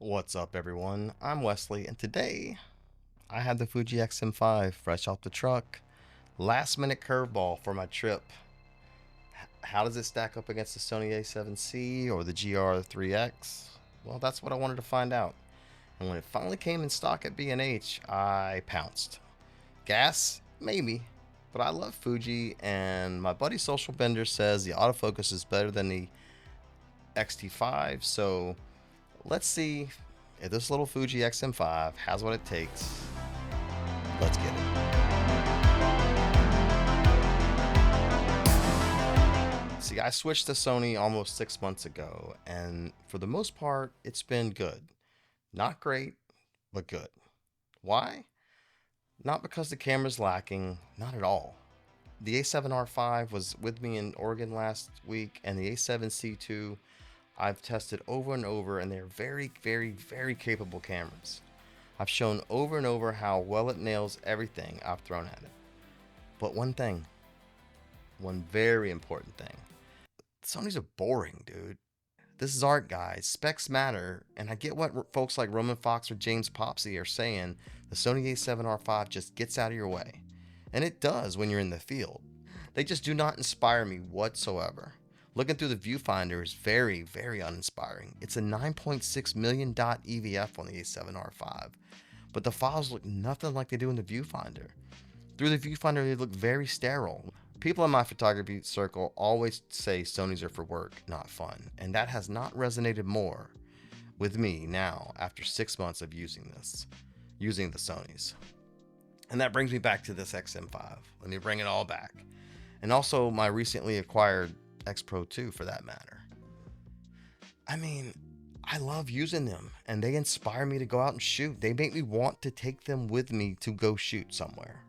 What's up, everyone? I'm Wesley, and today I had the Fuji XM5 fresh off the truck. Last minute curveball for my trip. How does it stack up against the Sony A7C or the GR3X? Well, that's what I wanted to find out. And when it finally came in stock at B&H, I pounced. Gas? Maybe. But I love Fuji, and my buddy Social Bender says the autofocus is better than the XT5, so let's see if this little Fuji XM5 has what it takes. Let's get it. See, I switched to Sony almost 6 months ago, and for the most part, it's been good. Not great, but good. Why? Not because the camera's lacking, not at all. The A7R5 was with me in Oregon last week, and the A7C2 I've tested over and over, and they're very, very, very capable cameras. I've shown over and over how well it nails everything I've thrown at it. But one very important thing. Sonys are boring, dude. This is art, guys. Specs matter, and I get what folks like Roman Fox or James Popsy are saying. The Sony A7R5 just gets out of your way. And it does when you're in the field. They just do not inspire me whatsoever. Looking through the viewfinder is very, very uninspiring. It's a 9.6 million dot EVF on the A7R5, but the files look nothing like they do in the viewfinder. Through the viewfinder, they look very sterile. People in my photography circle always say Sonys are for work, not fun, and that has not resonated more with me now after 6 months of using the Sonys. And that brings me back to this XM5. Let me bring it all back. And also my recently acquired X Pro 2 for that matter. I mean, I love using them, and they inspire me to go out and shoot. They make me want to take them with me to go shoot somewhere.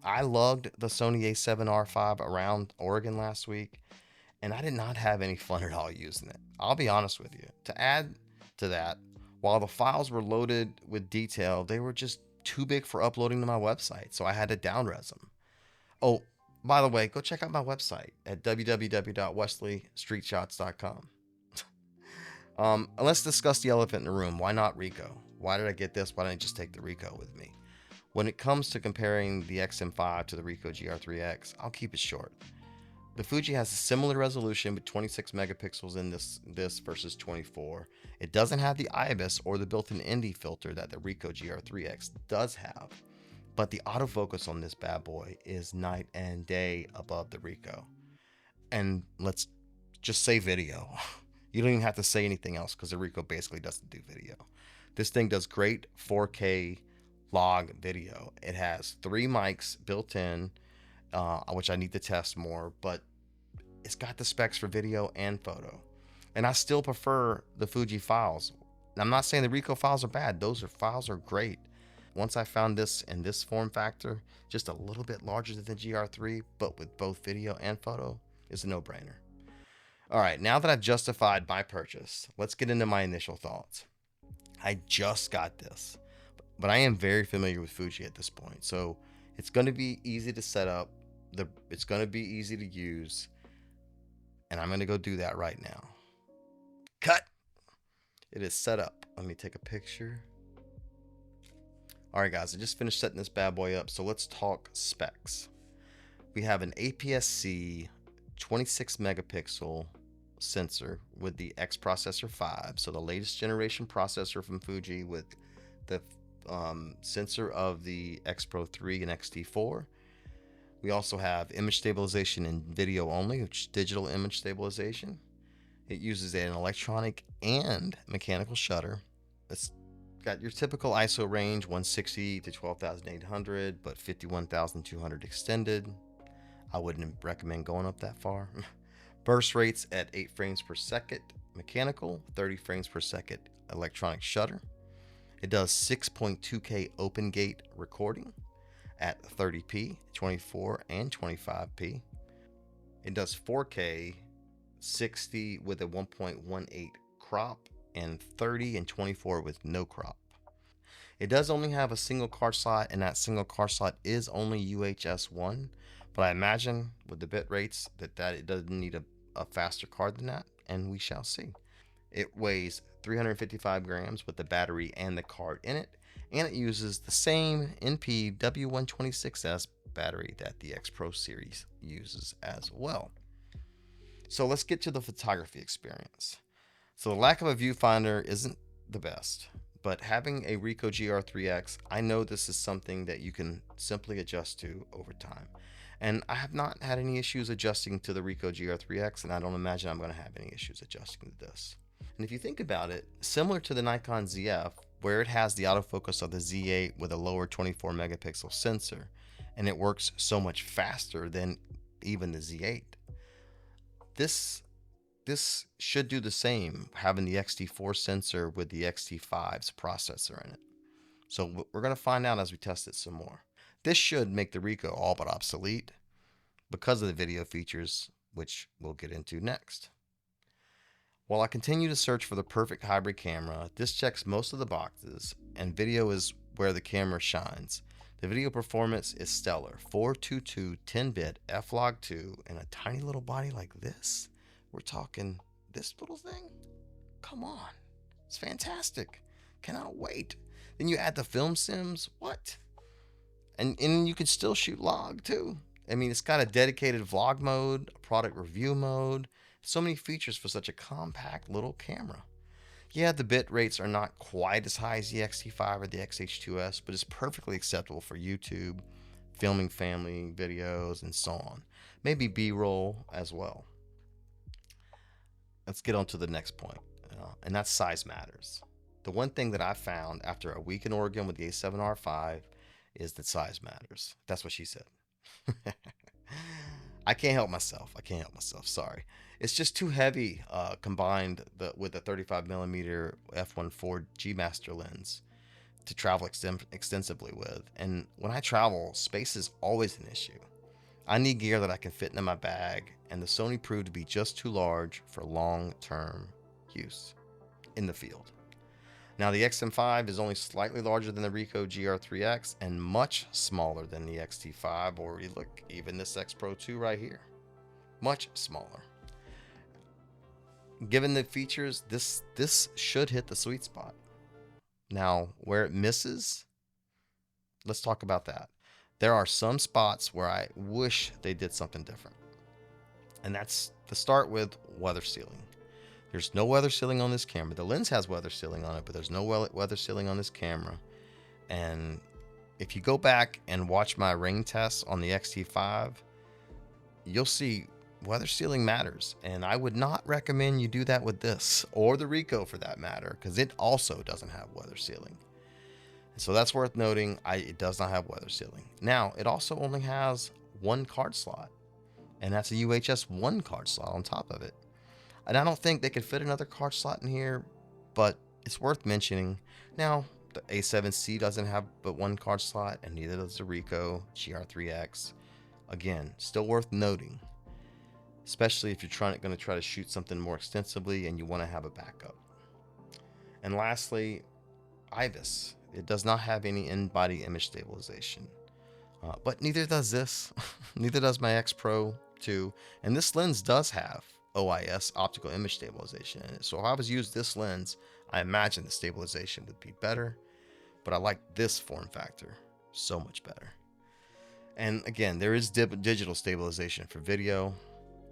I lugged the Sony A7R5 around Oregon last week, and I did not have any fun at all using it. I'll be honest with you. To add to that, while the files were loaded with detail, they were just too big for uploading to my website, so I had to downres them. Oh, by the way, go check out my website at www.wesleystreetshots.com. Let's discuss the elephant in the room. Why not Ricoh? Why did I get this? Why didn't I just take the Ricoh with me? When it comes to comparing the XM5 to the Ricoh GR3X, I'll keep it short. The Fuji has a similar resolution with 26 megapixels in this versus 24. It doesn't have the IBIS or the built-in ND filter that the Ricoh GR3X does have, but the autofocus on this bad boy is night and day above the Ricoh. And let's just say video. You don't even have to say anything else because the Ricoh basically doesn't do video. This thing does great 4K log video. It has 3 mics built in, which I need to test more, but it's got the specs for video and photo. And I still prefer the Fuji files. I'm not saying the Ricoh files are bad. Those files are great. Once I found this in this form factor, just a little bit larger than the GR3, but with both video and photo, is a no-brainer. All right, now that I've justified my purchase, let's get into my initial thoughts. I just got this, but I am very familiar with Fuji at this point, so it's going to be easy to set up. It's going to be easy to use, and I'm going to go do that right now. Cut! It is set up. Let me take a picture. All right, guys, I just finished setting this bad boy up, so let's talk specs. We have an APS-C 26 megapixel sensor with the X Processor 5, so the latest generation processor from Fuji with the sensor of the X Pro 3 and XT4. We also have image stabilization in video only, which is digital image stabilization. It uses an electronic and mechanical shutter. It's got your typical ISO range, 160 to 12,800, but 51,200 extended. I wouldn't recommend going up that far. Burst rates at 8 frames per second mechanical, 30 frames per second electronic shutter. It does 6.2K open gate recording at 30p, 24 and 25p. It does 4K 60 with a 1.18 crop and 30 and 24 with no crop. It does only have a single card slot, and that single card slot is only UHS 1, but I imagine with the bit rates that it doesn't need a faster card than that, and we shall see. It weighs 355 grams with the battery and the card in it, and it uses the same NP W126S battery that the X Pro series uses as well. So let's get to the photography experience. So the lack of a viewfinder isn't the best, but having a Ricoh GR3X, I know this is something that you can simply adjust to over time. And I have not had any issues adjusting to the Ricoh GR3X, and I don't imagine I'm going to have any issues adjusting to this. And if you think about it, similar to the Nikon ZF, where it has the autofocus of the Z8 with a lower 24 megapixel sensor, and it works so much faster than even the Z8. This should do the same, having the XT4 sensor with the XT5's processor in it. So we're going to find out as we test it some more. This should make the Ricoh all but obsolete because of the video features, which we'll get into next. While I continue to search for the perfect hybrid camera, this checks most of the boxes, and video is where the camera shines. The video performance is stellar, 422 10-bit F-Log2, and a tiny little body like this. We're talking this little thing? Come on. It's fantastic. Cannot wait. Then you add the film sims. What? And you can still shoot log too. I mean, it's got a dedicated vlog mode, a product review mode. So many features for such a compact little camera. Yeah, the bit rates are not quite as high as the XT5 or the XH2S, but it's perfectly acceptable for YouTube, filming family videos, and so on. Maybe B-roll as well. Let's get on to the next point, and that's size matters. The one thing that I found after a week in Oregon with the A7R5 is that size matters. That's what she said. I can't help myself. Sorry. It's just too heavy combined with the 35mm f1.4 G Master lens to travel extensively with. And when I travel, space is always an issue. I need gear that I can fit in my bag, and the Sony proved to be just too large for long-term use in the field. Now the XM5 is only slightly larger than the Ricoh GR3X and much smaller than the XT5, or look, even this X Pro 2 right here. Much smaller. Given the features, this should hit the sweet spot. Now, where it misses, let's talk about that. There are some spots where I wish they did something different. And that's to start with weather sealing. There's no weather sealing on this camera. The lens has weather sealing on it, but there's no weather sealing on this camera. And if you go back and watch my rain tests on the XT5, you'll see weather sealing matters. And I would not recommend you do that with this, or the Ricoh for that matter, because it also doesn't have weather sealing. So that's worth noting. It does not have weather sealing. Now, it also only has one card slot, and that's a UHS 1 card slot on top of it. And I don't think they could fit another card slot in here, but it's worth mentioning. Now, the A7C doesn't have but one card slot, and neither does the Ricoh GR3X. Again, still worth noting, especially if you're going to try to shoot something more extensively and you want to have a backup. And lastly, IBIS. It does not have any in-body image stabilization, but neither does this. Neither does my X Pro 2, and this lens does have OIS, optical image stabilization, in it. So if I was used this lens, I imagine the stabilization would be better, but I like this form factor so much better. And again, there is digital stabilization for video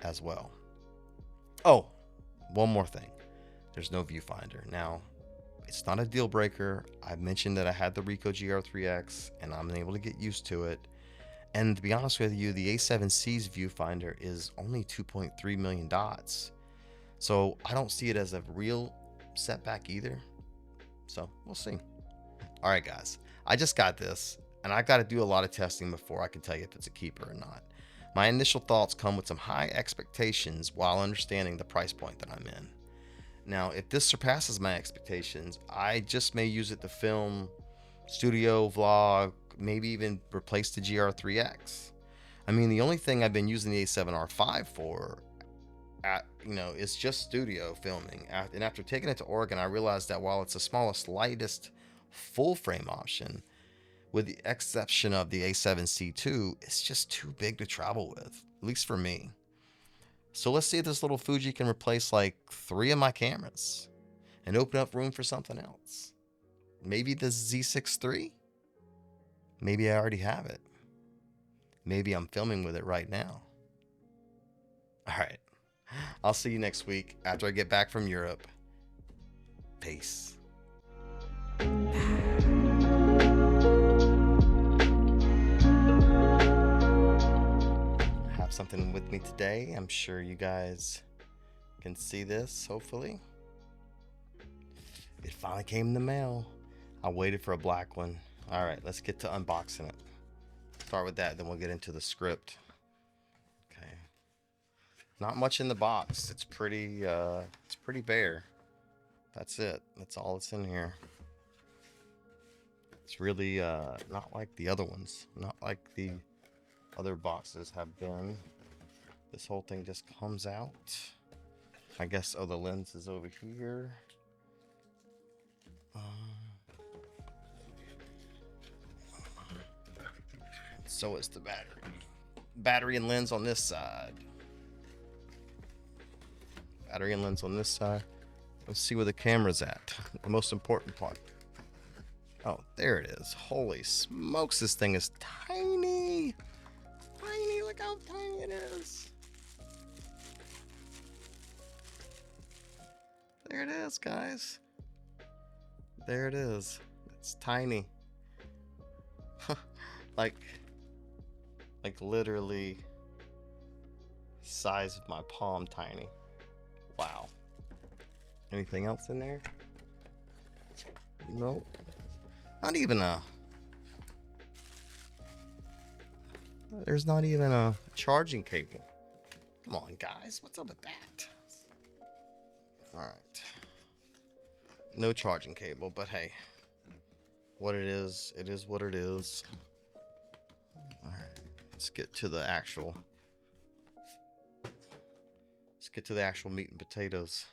as well. Oh, one more thing. There's no viewfinder. Now, it's not a deal breaker. I mentioned that I had the Ricoh GR3X and I'm able to get used to it. And to be honest with you, the A7C's viewfinder is only 2.3 million dots. So I don't see it as a real setback either. So we'll see. All right, guys, I just got this and I got to do a lot of testing before I can tell you if it's a keeper or not. My initial thoughts come with some high expectations while understanding the price point that I'm in. Now, if this surpasses my expectations, I just may use it to film, studio, vlog, maybe even replace the GR3X. I mean, the only thing I've been using the A7R5 for, is just studio filming. And after taking it to Oregon, I realized that while it's the smallest, lightest full frame option, with the exception of the A7C2, it's just too big to travel with, at least for me. So let's see if this little Fuji can replace like 3 of my cameras. and open up room for something else. Maybe the Z6 III? Maybe I already have it. Maybe I'm filming with it right now. All right. I'll see you next week after I get back from Europe. Peace. I have something with me today. I'm sure you guys can see this, hopefully. It finally came in the mail. I waited for a black one. All right, let's get to unboxing it. Start with that, then we'll get into the script. Okay. Not much in the box. It's pretty bare. That's it. That's all that's in here. It's really not like the other ones. Not like the other boxes have been. This whole thing just comes out. I guess, oh, the lens is over here. So is the battery. Battery and lens on this side. Battery and lens on this side. Let's see where the camera's at. The most important part. Oh, there it is. Holy smokes, this thing is tiny. Tiny, look how tiny it is. There it is, guys. There it is. It's tiny. like literally size of my palm tiny. Wow. Anything else in there? Nope. Not even a... There's not even a charging cable. Come on, guys. What's up with that? Alright. No charging cable, but hey. What it is what it is. Alright. Let's get to the actual... meat and potatoes.